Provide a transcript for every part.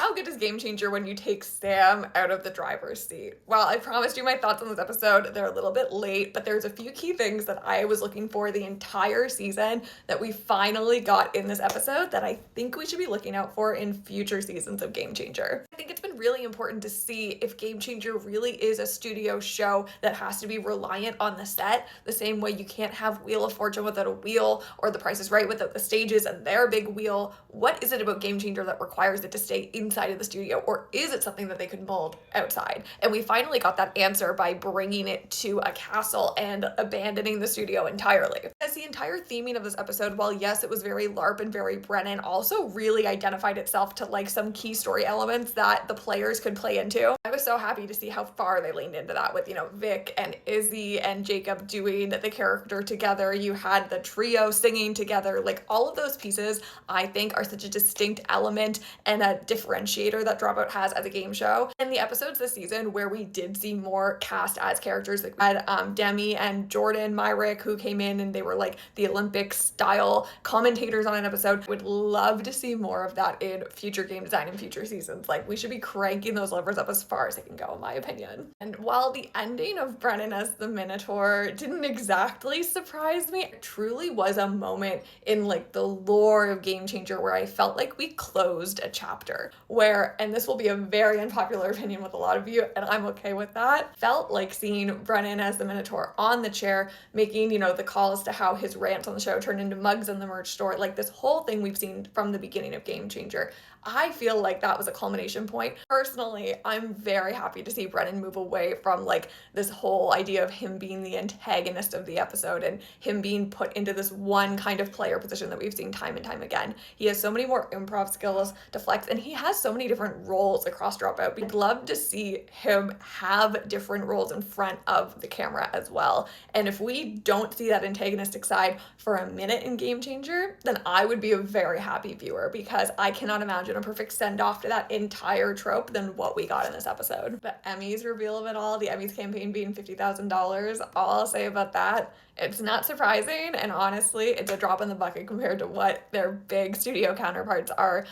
How good is Game Changer when you take Sam out of the driver's seat? Well, I promised you my thoughts on this episode. They're a little bit late, but there's a few key things that I was looking for the entire season that we finally got in this episode that I think we should be looking out for in future seasons of Game Changer. I think it's been really important to see if Game Changer really is a studio show that has to be reliant on the set, the same way you can't have Wheel of Fortune without a wheel or The Price is Right without the stages and their big wheel. What is it about Game Changer that requires it to stay inside of the studio, or is it something that they could mold outside? And we finally got that answer by bringing it to a castle and abandoning the studio entirely. As the entire theming of this episode, while yes, it was very LARP and very Brennan, also really identified itself to like some key story elements that the players could play into. I was so happy to see how far they leaned into that with, Vic and Izzy and Jacob doing the character together. You had the trio singing together. Like, all of those pieces, I think, are such a distinct element and a differentiator that Dropout has as a game show. And the episodes this season where we did see more cast as characters, like we had Demi and Jordan Myrick, who came in and they were like the Olympic style commentators on an episode. Would love to see more of that in future game design and future seasons. Like, we should be cranking those levers up as far as they can go, in my opinion. And while the ending of Brennan as the Minotaur didn't exactly surprise me, it truly was a moment in like the lore of Game Changer where I felt like we closed a chapter where, and this will be a very unpopular opinion with a lot of you, and I'm okay with that, felt like seeing Brennan as the Minotaur on the chair making, the calls to how his rants on the show turned into mugs in the merch store, like this whole thing we've seen from the beginning of Game Changer. I feel like that was a culmination point. Personally, I'm very happy to see Brennan move away from like this whole idea of him being the antagonist of the episode and him being put into this one kind of player position that we've seen time and time again. He has so many more improv skills to flex, and he has so many different roles across Dropout. We'd love to see him have different roles in front of the camera as well. And if we don't see that antagonistic side for a minute in Game Changer, then I would be a very happy viewer, because I cannot imagine a perfect send-off to that entire trope than what we got in this episode. The Emmys reveal of it all, the Emmys campaign being $50,000, all I'll say about that, it's not surprising, and honestly, it's a drop in the bucket compared to what their big studio counterparts are,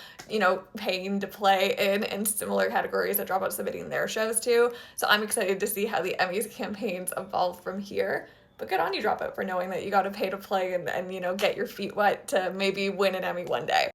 paying to play in similar categories that Dropout submitting their shows to. So I'm excited to see how the Emmys campaigns evolve from here. But good on you, Dropout, for knowing that you got to pay to play and get your feet wet to maybe win an Emmy one day.